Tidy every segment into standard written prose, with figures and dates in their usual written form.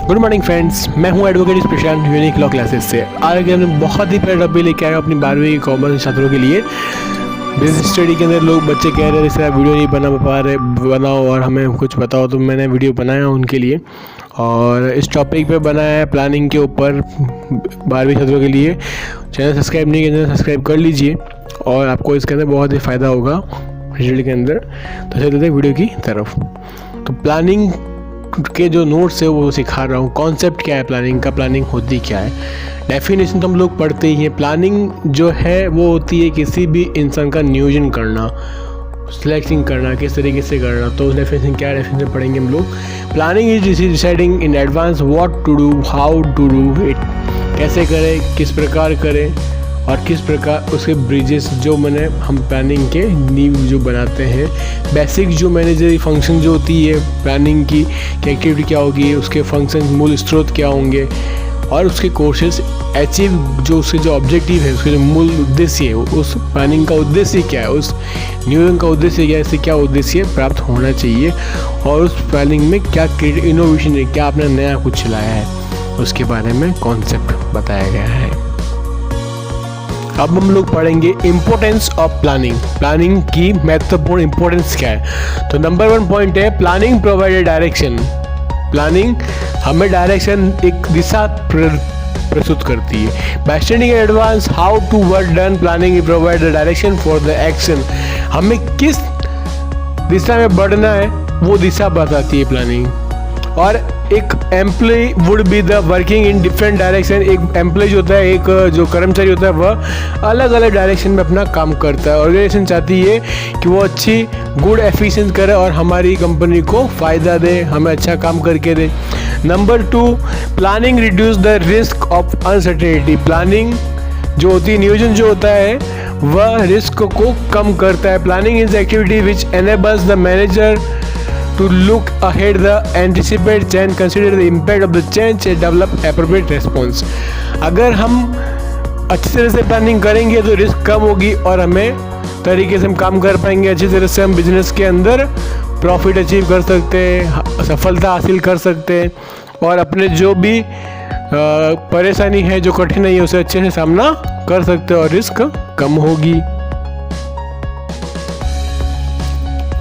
Good morning friends, मैं हूं advocate प्रशांत unique law classes से। आज हमने बहुत ही प्यारा टॉपिक लेके आए अपनी 12वीं की कॉमर्स छात्रों के लिए। बिजनेस स्टडी के अंदर लोग बच्चे कह रहे हैं सर वीडियो नहीं बना पा रहे, बनाओ और हमें कुछ बताओ, तो मैंने वीडियो बनाया उनके लिए और इस टॉपिक पे बनाया है प्लानिंग के ऊपर 12वीं छात्रों के लिए। चैनल सब्सक्राइब नहीं किया, चैनल सब्सक्राइब कर लीजिए और आपको इसके अंदर बहुत ही फ़ायदा होगा रिजल्ट के अंदर। तो चलते हैं वीडियो की तरफ। तो प्लानिंग के जो नोट्स है वो सिखा रहा हूँ। कॉन्सेप्ट क्या है प्लानिंग का, प्लानिंग होती क्या है, डेफिनेशन तो हम लोग पढ़ते ही हैं। प्लानिंग जो है वो होती है किसी भी इंसान का नियोजन करना, सिलेक्टिंग करना, किस तरीके से करना। तो डेफिनेशन क्या है, डेफिनेशन पढ़ेंगे हम लोग। Planning is deciding in advance what to do, how to do it, कैसे करें, किस प्रकार करें और किस प्रकार उसके ब्रिजेस जो हम प्लानिंग के नींव जो बनाते हैं। बेसिक जो मैनेजरी फंक्शन जो होती है प्लानिंग की एक्टिविटी क्या होगी, उसके फंक्शन मूल स्रोत क्या होंगे और उसके कोर्सेज अचीव जो उसके जो ऑब्जेक्टिव है, उसके जो मूल उद्देश्य है, उस प्लानिंग का उद्देश्य क्या है, उस नियोजन का उद्देश्य क्या है, इससे क्या उद्देश्य प्राप्त होना चाहिए और उस प्लानिंग में क्या इनोवेशन है, क्या आपने नया कुछ चलाया है, उसके बारे में कॉन्सेप्ट बताया गया है। अब हम लोग पढ़ेंगे इम्पोर्टेंस ऑफ प्लानिंग। प्लानिंग की महत्वपूर्ण इम्पोर्टेंस क्या है। तो नंबर 1 पॉइंट है प्लानिंग प्रोवाइड डायरेक्शन। प्लानिंग हमें डायरेक्शन, एक दिशा प्रस्तुत करती है। By studying in advance how to work done, planning provide the direction for the action. हमें किस दिशा में बढ़ना है वो दिशा बताती है प्लानिंग। और एक employ would be the working in different direction. एक एम्प्लॉय जो होता है, एक जो कर्मचारी होता है, वह अलग अलग डायरेक्शन में अपना काम करता है। ऑर्गेनाइजेशन चाहती है कि वो अच्छी गुड एफिशिएंसी करे और हमारी कंपनी को फ़ायदा दे, हमें अच्छा काम करके दे। Number 2, planning reduce the risk of uncertainty. Planning जो होती है, नियोजन जो होता है, वह रिस्क को कम करता है। Planning is activity which enables the manager to look ahead, the anticipate change, consider the impact of the change and develop appropriate response। अगर हम अच्छी तरह से प्लानिंग करेंगे तो रिस्क कम होगी और हमें तरीके से हम काम कर पाएंगे। अच्छी तरह से हम बिजनेस के अंदर प्रॉफिट अचीव कर सकते हैं, सफलता हासिल कर सकते हैं और अपने जो भी परेशानी है, जो कठिनाई है, उसे अच्छे से सामना कर सकते हैं और रिस्क कम होगी।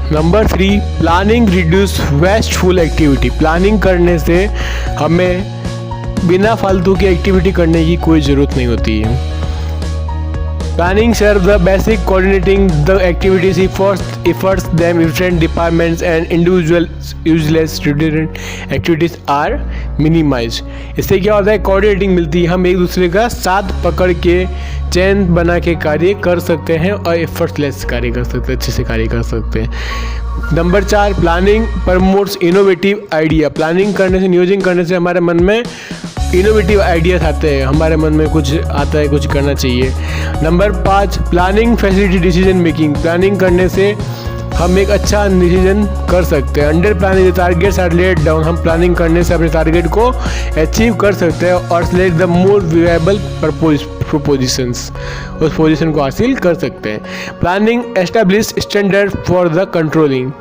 Number 3, planning reduce wasteful activity. Planning करने से हमें बिना फालतू की एक्टिविटी करने की कोई ज़रूरत नहीं होती है। Planning serve the basic coordinating the activities efforts them different departments and individual useless redundant activities are minimized। इससे क्या होता है, कोऑर्डिनेटिंग मिलती है, हम एक दूसरे का साथ पकड़ के चैन बना के कार्य कर सकते हैं और एफर्टलेस कार्य कर सकते हैं, अच्छे से कार्य कर सकते हैं। Number 4, planning promotes innovative idea. Planning करने से, नियोजन करने से हमारे मन में इनोवेटिव आइडियाज आते हैं, हमारे मन में कुछ आता है, कुछ करना चाहिए। Number 5, planning facility decision making. Planning करने से हम एक अच्छा डिसीजन कर सकते हैं। Under planning targets are laid down. हम प्लानिंग करने से अपने टारगेट को अचीव कर सकते हैं और सिलेक्ट द मोर विएबल प्रोपोजिशंस, उस पोजीशन को हासिल कर सकते हैं। Planning establish standard for the controlling.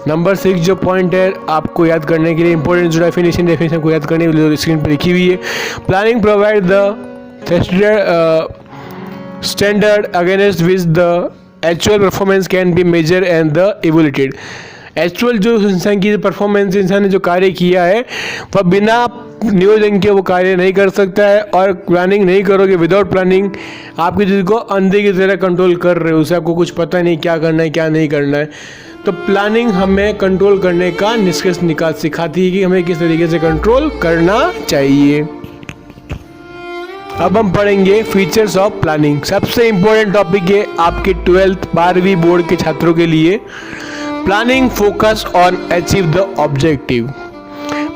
Number 6 जो पॉइंट है आपको याद करने के लिए इंपॉर्टेंट, जो डेफिनेशन को याद करने के लिए स्क्रीन पर लिखी हुई है। Planning provide the standard against which the actual performance can be measure and the evaluated. Actual जो इंसान की परफॉर्मेंस, इंसान ने जो कार्य किया है, वह बिना नियोजन के वो कार्य नहीं कर सकता है और प्लानिंग नहीं करोगे, विदाउट प्लानिंग आपकी चीज़ को अंधे की तरह कंट्रोल कर रहे हो, उसे आपको कुछ पता नहीं क्या करना है क्या नहीं करना है। तो प्लानिंग हमें कंट्रोल करने का निष्कर्ष सिखाती है कि हमें किस तरीके से कंट्रोल करना चाहिए। अब हम पढ़ेंगे फीचर्स ऑफ प्लानिंग। सबसे इंपॉर्टेंट टॉपिक है आपके 12th 12वीं बोर्ड के छात्रों के लिए। Planning focus on achieve the objective.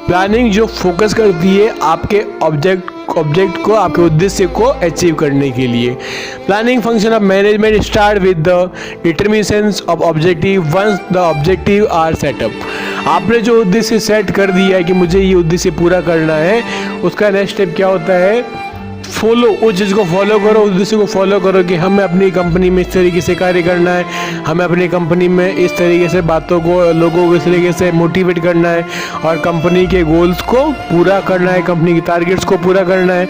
Planning जो फोकस करती है आपके ऑब्जेक्ट को, आपके उद्देश्य को अचीव करने के लिए। Planning function of management start with the determinations of objective once the objective are set up. आपने जो उद्देश्य सेट कर दिया है कि मुझे ये उद्देश्य पूरा करना है, उसका नेक्स्ट स्टेप क्या होता है फॉलो, उस चीज़ को फॉलो करो, उस उद्देश्य को फॉलो करो कि हमें अपनी कंपनी में इस तरीके से कार्य करना है, हमें अपनी कंपनी में इस तरीके से बातों को, लोगों को इस तरीके से मोटिवेट करना है और कंपनी के गोल्स को पूरा करना है, कंपनी के टारगेट्स को पूरा करना है।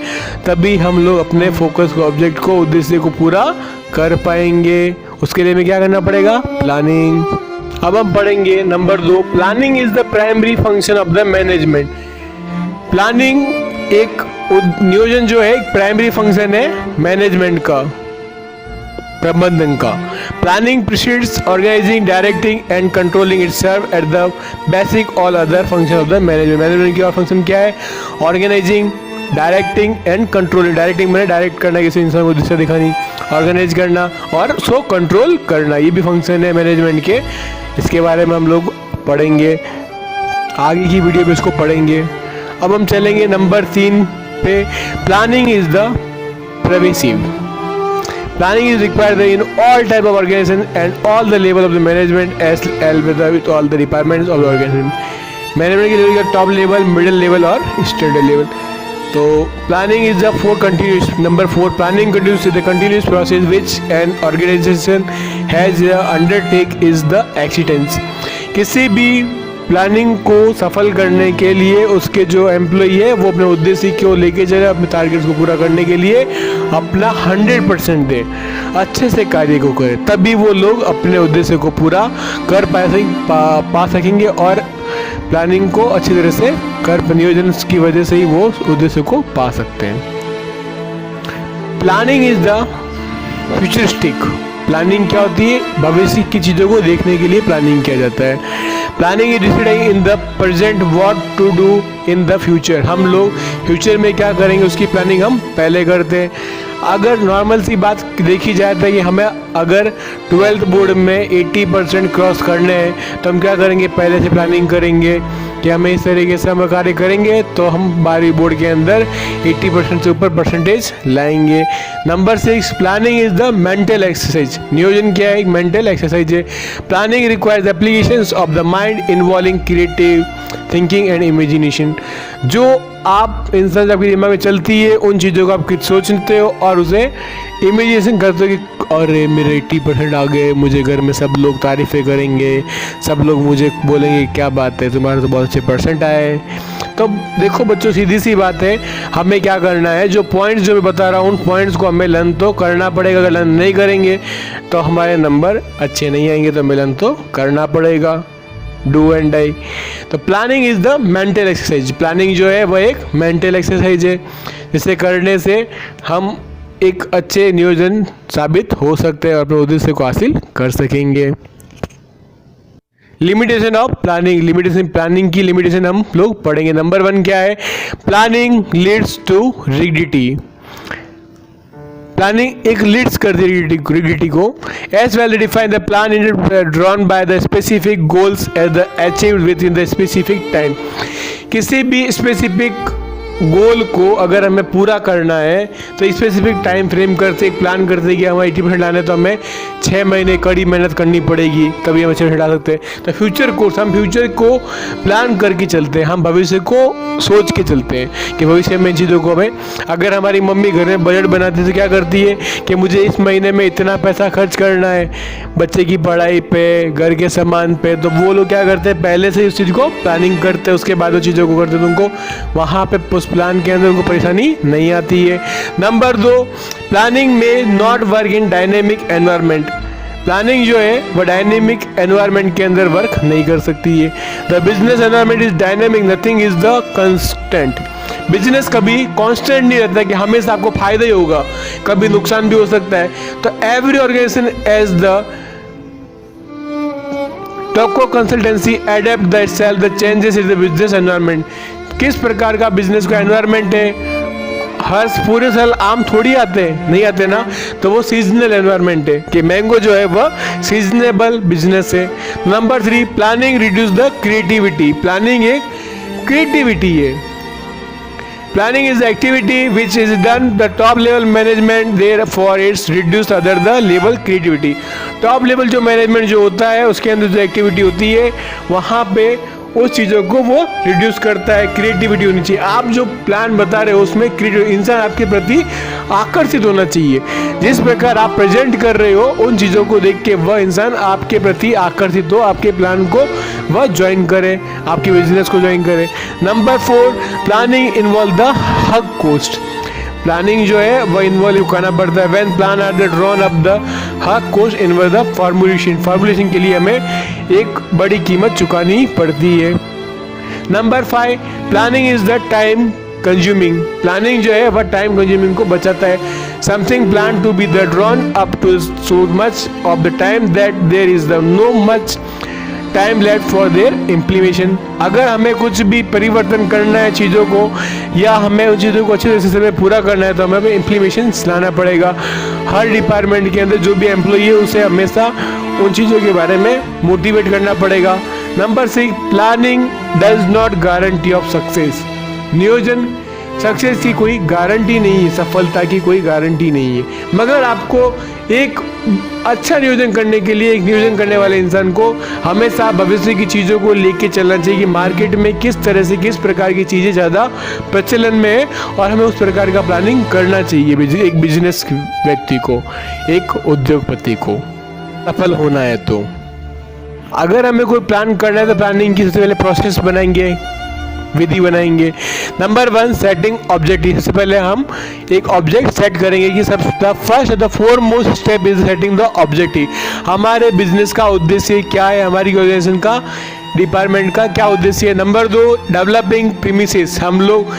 तभी हम लोग अपने फोकस को, ऑब्जेक्ट को, उद्देश्य को पूरा कर पाएंगे। उसके लिए हमें क्या करना पड़ेगा? प्लानिंग। अब हम पढ़ेंगे number 2, planning is the primary function of the management. Planning एक नियोजन जो है एक प्राइमरी फंक्शन है मैनेजमेंट का, प्रबंधन का। Planning precedes organising, directing and controlling it serve at the basic all other function of the management. Management की और फंक्शन क्या है? Organising, directing and controlling. Directing मैंने डायरेक्ट करना, किसी इंसान को दिशा दिखानी, ऑर्गेनाइज करना और उसको कंट्रोल करना, ये भी फंक्शन है मैनेजमेंट के। इसके बारे में हम लोग पढ़ेंगे, आगे की वीडियो में इसको पढ़ेंगे। अब हम चलेंगे नंबर 3 पे। Planning is the pervasive. Planning is required in all type of organization and all the level of the management as well with all the departments of the organization. Management के level का top level, middle level और standard level. तो planning is the number 4 planning continuous the continuous process which an organization has undertake is the existence. किसी भी planning को सफल करने के लिए उसके जो एम्प्लॉई है वो अपने उद्देश्य को लेके चले, अपने टारगेट्स को पूरा करने के लिए अपना 100% दे, अच्छे से कार्य को करे, तभी वो लोग अपने उद्देश्य को पूरा कर पा सकेंगे और प्लानिंग को अच्छी तरह से कर, नियोजन की वजह से ही वो उद्देश्य को पा सकते हैं। Planning is the futuristic. Planning क्या होती है? भविष्य की चीज़ों को देखने के लिए प्लानिंग किया जाता है। Planning is deciding in the present what to do in the future. हम लोग फ्यूचर में क्या करेंगे उसकी प्लानिंग हम पहले करते हैं। अगर नॉर्मल सी बात देखी जाए तो कि हमें अगर 12th बोर्ड में 80% क्रॉस करने हैं तो हम क्या करेंगे? पहले से प्लानिंग करेंगे कि हमें इस तरीके से हम कार्य करेंगे तो हम 12वीं बोर्ड के अंदर 80% से ऊपर परसेंटेज लाएंगे। Number 6 planning is the mental exercise. नियोजन क्या है? एक मेंटल एक्सरसाइज है। Planning requires applications of the mind involving creative thinking and imagination. जो आप इंसान आपके दिमाग में चलती है उन चीज़ों को आप सोचते हो और उसे इमेजिनेशन करते हो कि अरे मेरे 80% आ गए, मुझे घर में सब लोग तारीफ़ें करेंगे, सब लोग मुझे बोलेंगे क्या बात है तुम्हारे तो बहुत अच्छे परसेंट आए। तो देखो बच्चों, सीधी सी बात है, हमें क्या करना है, जो पॉइंट्स जो मैं बता रहा हूँ उन पॉइंट्स को हमें लर्न तो करना पड़ेगा। अगर लर्न नहीं करेंगे तो हमारे नंबर अच्छे नहीं आएंगे, तो हमें लर्न तो करना पड़ेगा। Do and die. तो planning is the mental exercise. Planning जो है वह एक मेंटल एक्सरसाइज है जिसे करने से हम एक अच्छे नियोजन साबित हो सकते हैं और अपने उद्देश्य को हासिल कर सकेंगे। Limitation of planning. Limitation, planning की लिमिटेशन हम लोग पढ़ेंगे। नंबर 1 क्या है? Planning leads to rigidity. Planning एक लीड्स कर दी रिगिडिटी को। As well define the plan in drawn by the specific goals as the achieved within the specific time. किसी भी स्पेसिफिक गोल को अगर हमें पूरा करना है तो स्पेसिफिक टाइम फ्रेम करते, एक प्लान करते कि हमें 80% लाना है तो हमें 6 महीने कड़ी मेहनत करनी पड़ेगी तभी हम 80% ला सकते हैं। तो फ्यूचर को, हम फ्यूचर को प्लान करके चलते हैं, हम भविष्य को सोच के चलते हैं कि भविष्य में इन चीज़ों को हमें, अगर हमारी मम्मी घर में बजट बनाती है तो क्या करती है कि मुझे इस महीने में इतना पैसा खर्च करना है बच्चे की पढ़ाई पे, घर के सामान पे, तो वो लोग क्या करते हैं पहले से उस चीज़ को प्लानिंग करते हैं, उसके बाद वो चीज़ों को करते हैं, तो उनको वहाँ पे उस प्लान के अंदर उनको परेशानी नहीं आती है। नंबर 2, प्लानिंग में not work in dynamic environment. Planning जो है वह डायनेमिक एनवायरनमेंट के अंदर वर्क नहीं कर सकती है। The business environment is dynamic, nothing is the constant. Business कभी कांस्टेंट नहीं रहता कि हमेशा आपको फायदा ही होगा, कभी नुकसान भी हो सकता है। तो एवरी ऑर्गेनाइजेशन एज द टॉको consultancy adapt the itself the changes in the business environment. किस प्रकार का बिजनेस का एनवायरनमेंट है, हर पूरे साल आम थोड़ी आते हैं, नहीं आते ना, तो वो सीजनल एनवायरनमेंट है कि मैंगो जो है वह सीजनेबल बिजनेस है। Number 3, planning reduce the creativity. Planning एक क्रिएटिविटी है। Planning is activity which is done the top level management, therefore its reduce other the level creativity. Top level जो management जो होता है उसके अंदर जो एक्टिविटी होती है वहाँ पे उस चीज़ों को वो रिड्यूस करता है। क्रिएटिविटी होनी चाहिए। आप जो प्लान बता रहे हो उसमें क्रिएटिव इंसान आपके प्रति आकर्षित होना चाहिए। जिस प्रकार आप प्रेजेंट कर रहे हो उन चीज़ों को देख के वह इंसान आपके प्रति आकर्षित हो, आपके प्लान को वह ज्वाइन करे, आपके बिजनेस को ज्वाइन करे। Number 4, planning involve the huge cost. Planning जो है वह इन्वॉल्व करना पड़ता है। When plan are the drawn up the huge cost involve the formulation के लिए हमें एक बड़ी कीमत चुकानी पड़ती है। Number 5, planning is the time consuming. Planning जो है वह टाइम कंज्यूमिंग को बचाता है। Something plan to be the drawn up to so much of the time that there is the no much time left for their implementation. अगर हमें कुछ भी परिवर्तन करना है चीज़ों को, या हमें उन चीज़ों को अच्छे तरीके से पूरा करना है, तो हमें इम्प्लीमेशन लाना पड़ेगा। हर डिपार्टमेंट के अंदर जो भी एम्प्लॉई है उसे हमेशा उन चीज़ों के बारे में मोटिवेट करना पड़ेगा। Number 6, planning does not guarantee of success. नियोजन सक्सेस की कोई गारंटी नहीं है, सफलता की कोई गारंटी नहीं है, मगर आपको एक अच्छा नियोजन करने के लिए, एक नियोजन करने वाले इंसान को हमेशा भविष्य की चीज़ों को लेके चलना चाहिए कि मार्केट में किस तरह से किस प्रकार की चीज़ें ज़्यादा प्रचलन में है, और हमें उस प्रकार का प्लानिंग करना चाहिए। एक बिजनेस व्यक्ति को, एक उद्योगपति को सफल होना है तो अगर हमें कोई प्लान करना है तो प्लानिंग की सबसे पहले प्रोसेस बनाएंगे, विधि बनाएंगे। Number 1, setting objective. सबसे पहले हम एक ऑब्जेक्ट सेट करेंगे कि सब the first the foremost step is setting the objective. हमारे बिजनेस का उद्देश्य क्या है, हमारी ऑर्गेनाइजेशन का, डिपार्टमेंट का क्या उद्देश्य है। Number 2, developing premises. हम लोग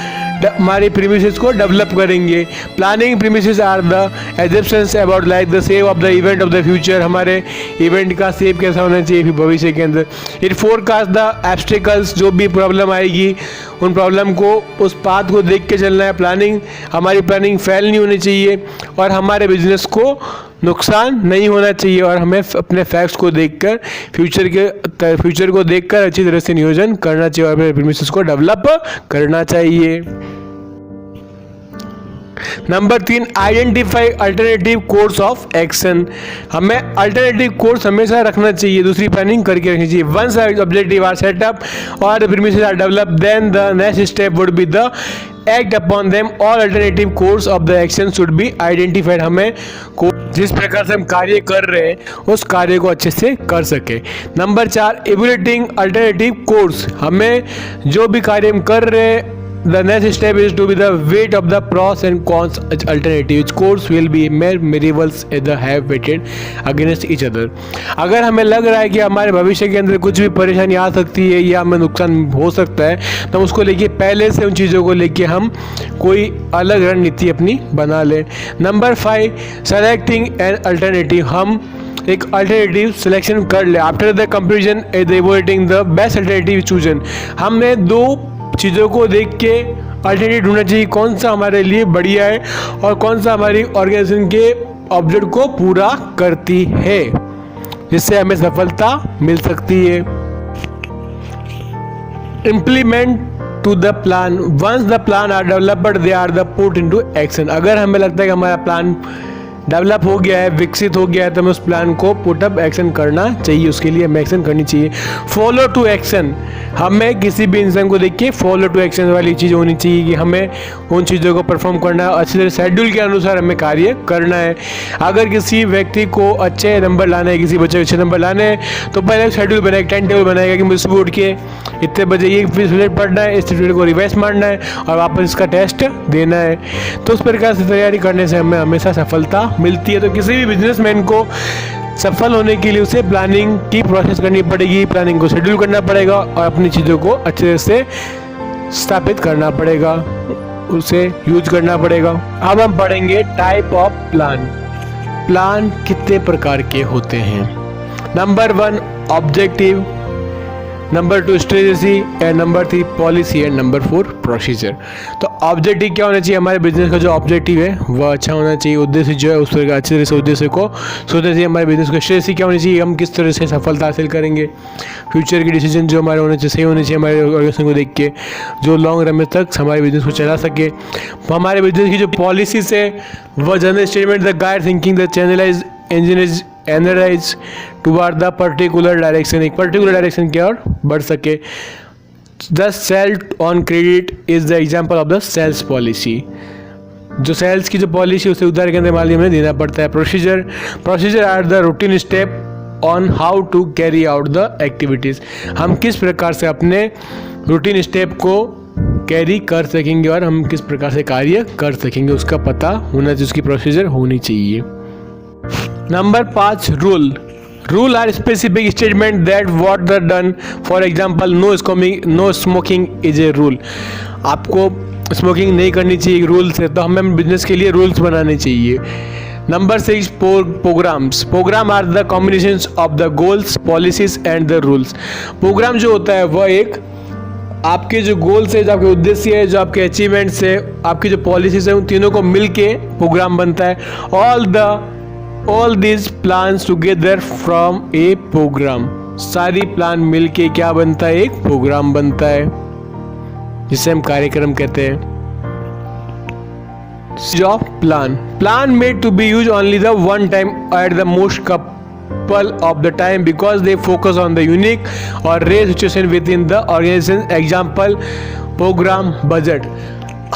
हमारे प्रीमिसेस को डेवलप करेंगे। Planning premises are the assumptions about like the shape of the event of the future. हमारे इवेंट का शेप कैसा होना चाहिए भविष्य के अंदर। It forecast the obstacles. जो भी प्रॉब्लम आएगी उन प्रॉब्लम को, उस पाथ को देख के चलना है। प्लानिंग, हमारी प्लानिंग फेल नहीं होनी चाहिए और हमारे बिजनेस को नुकसान नहीं होना चाहिए, और हमें अपने फैक्ट्स को देखकर फ्यूचर को देखकर अच्छी तरह से नियोजन करना चाहिए और अपने प्रीमिसेस को डेवलप करना चाहिए। Number 3, identify alternative course of action. हमें अल्टरनेटिव कोर्स हमेशा रखना चाहिए, दूसरी प्लानिंग करके रखनी चाहिए। वंस ऑब्जेक्टिव आर सेटअप और premises are develop, then the next step would be the act upon them. All alternative course of the action should be identified. हमें जिस प्रकार से हम कार्य कर रहे हैं उस कार्य को अच्छे से कर सके। Number 4, evaluating alternative course. हमें जो भी कार्य हम कर रहे हैं, the next step is to be the weight of the pros and cons alternatives course will be variables that have weighted against each other। अगर हमें लग रहा है कि हमारे भविष्य के अंदर कुछ भी परेशानी आ सकती है या हमें नुकसान हो सकता है, तो उसको लेके पहले से उन चीज़ों को लेके हम कोई अलग रणनीति अपनी बना लें। Number 5, selecting an alternative. हम एक अल्टरनेटिव सिलेक्शन कर ले। After the comparison evaluating the best alternative chosen. हमने दो चीज़ों को देख के अल्टरनेटिव ढूंढना चाहिए, कौन सा हमारे लिए बढ़िया है और कौन सा हमारी ऑर्गेनाइजेशन के ऑब्जेक्ट को पूरा करती है, जिससे हमें सफलता मिल सकती है। Implement to the plan. Once the plan are developed they are the put into action. अगर हमें लगता है कि हमारा प्लान डेवलप हो गया है, विकसित हो गया है, तो हमें उस प्लान को पुट अप एक्शन करना चाहिए, उसके लिए हमें एक्शन करनी चाहिए। Follow to action. हमें किसी भी इंसान को देख के फॉलो टू एक्शन वाली चीज़ होनी चाहिए कि हमें उन चीज़ों को परफॉर्म करना है, अच्छी तरह शेड्यूल के अनुसार हमें कार्य करना है। अगर किसी व्यक्ति को अच्छे नंबर लाने हैं, किसी बच्चे को अच्छे नंबर लाने हैं, तो पहले शेड्यूल बनाएगा, टाइम टेबल बनाएगा कि मुझे सुबह उठ के इतने बजे ये पीरियड पढ़ना है, इस पीरियड को रिवाइज मारना है और वापस इसका टेस्ट देना है। तो उस प्रकार से तैयारी करने से हमें हमेशा सफलता मिलती है। तो किसी भी बिजनेसमैन को सफल होने के लिए उसे प्लानिंग की प्रोसेस करनी पड़ेगी, प्लानिंग को शेड्यूल करना पड़ेगा और अपनी चीज़ों को अच्छे तरह से स्थापित करना पड़ेगा, उसे यूज करना पड़ेगा। अब हम पढ़ेंगे टाइप ऑफ प्लान। प्लान कितने प्रकार के होते हैं। Number 1, objective. Number 2, strategy. And number 3, policy. And number 4, procedure. तो ऑब्जेक्टिव क्या होना चाहिए, हमारे बिजनेस का जो ऑब्जेक्टिव है वह अच्छा होना चाहिए, उद्देश्य जो है उस तरह का अच्छी तरह से उद्देश्य को सोचना चाहिए। हमारे बिजनेस का स्ट्रेटेजी क्या होनी चाहिए, हम किस तरह से सफलता हासिल करेंगे। फ्यूचर के डिसीजन जो हमारे होने चाहिए सही होने चाहिए हमारे ऑर्गेनाइजेशन को देख के, जो लॉन्ग रन में तक हमारे बिजनेस को चला सके। हमारे बिजनेस की जो पॉलिसीज है वह general statement the guide thinking the channelize engineers energies toward the particular direction, एक पर्टिकुलर डायरेक्शन की ओर बढ़ सके। The sale on credit is the example of the sales policy. जो सेल्स की जो पॉलिसी उसे उधार के अंदर मालिक में देना पड़ता है। Procedure are the routine step on how to carry out the activities. हम किस प्रकार से अपने रूटीन स्टेप को कैरी कर सकेंगे और हम किस प्रकार से कार्य कर सकेंगे उसका पता होना चाहिए, उसकी प्रोसीजर होनी चाहिए। Number 5, rule are specific statement that what the done. For example no smoking is a rule. आपको स्मोकिंग नहीं करनी चाहिए रूल्स है, तो हमें बिजनेस के लिए रूल्स बनाने चाहिए। Number 6, programme are the combinations of the goals, policies and the rules. Programme जो होता है वह एक आपके जो गोल्स है, जो आपके उद्देश्य है, जो आपके अचीवमेंट्स है, आपकी जो पॉलिसीज है, उन तीनों को मिलके प्रोग्राम बनता है। All this plans together from a programme. सारी प्लान मिलके क्या बनता है? एक प्रोग्राम बनता है, जिसे हम कार्यक्रम कहते हैं। Job plan made to be use only the one time at the most couple of the time because they focus on the unique or rare situation within the organization. Example, program budget.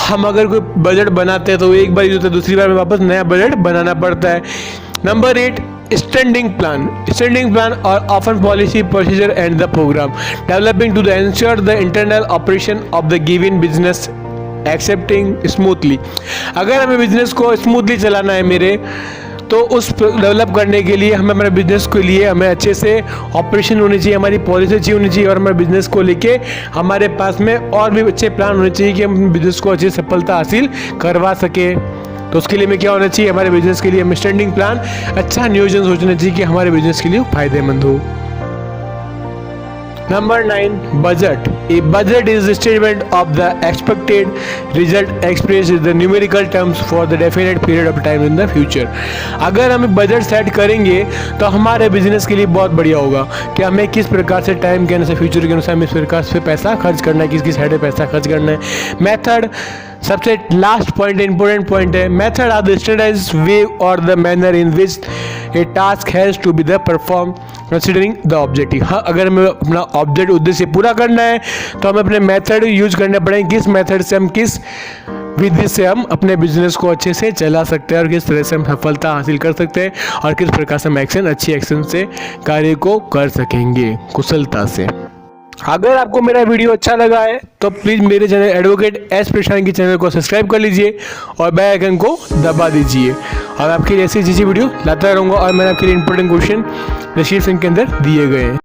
हम अगर कोई budget बनाते हैं तो एक बार use होता है, दूसरी बार में वापस नया बजट बनाना पड़ता है। नंबर 8, स्टैंडिंग प्लान और often policy, procedure and the programme developing to the ensure the internal operation of the given business accepting smoothly. अगर हमें बिजनेस को स्मूथली चलाना है मेरे, तो उस डेवलप करने के लिए हमें हमारे बिजनेस के लिए हमें अच्छे से ऑपरेशन होनी चाहिए, हमारी पॉलिसी अच्छी होनी चाहिए और हमारे बिजनेस को लेके हमारे पास में और भी अच्छे प्लान होने चाहिए कि हम बिजनेस को अच्छी सफलता हासिल करवा सके। तो उसके लिए हमें क्या होना चाहिए? हमारे बिजनेस के लिए हमें स्टैंडिंग प्लान, अच्छा नियोजन सोचना चाहिए कि हमारे बिजनेस के लिए फायदेमंद हो। Number 9, budget. A budget is the statement of the expected result express in the numerical terms for the definite period of time in the future. अगर हम बजट सेट करेंगे तो हमारे बिजनेस के लिए बहुत बढ़िया होगा कि हमें किस प्रकार से टाइम के अनुसार, फ्यूचर के अनुसार हमें इस प्रकार से पैसा खर्च करना है, किस साइड में पैसा खर्च करना है। मेथड सबसे लास्ट पॉइंट, इंपॉर्टेंट पॉइंट है। Method are the standardised way और the manner in which a task has to be the perform considering the objective. हाँ, अगर हमें अपना ऑब्जेक्ट उद्देश्य पूरा करना है तो हमें अपने मेथड यूज करने पड़ेंगे, किस मेथड से हम, किस विधि से हम अपने बिजनेस को अच्छे से चला सकते हैं और किस तरह से हम सफलता हासिल कर सकते हैं और किस प्रकार से हम अच्छी एक्शन से कार्य को कर सकेंगे कुशलता से। अगर आपको मेरा वीडियो अच्छा लगा है तो प्लीज़ मेरे चैनल एडवोकेट एस प्रशांत की चैनल को सब्सक्राइब कर लीजिए और बेल आइकन को दबा दीजिए और आपके लिए ऐसी वीडियो लाता रहूँगा और मैंने आपके लिए इंपॉर्टेंट क्वेश्चन डिस्क्रिप्शन के अंदर दिए गए हैं।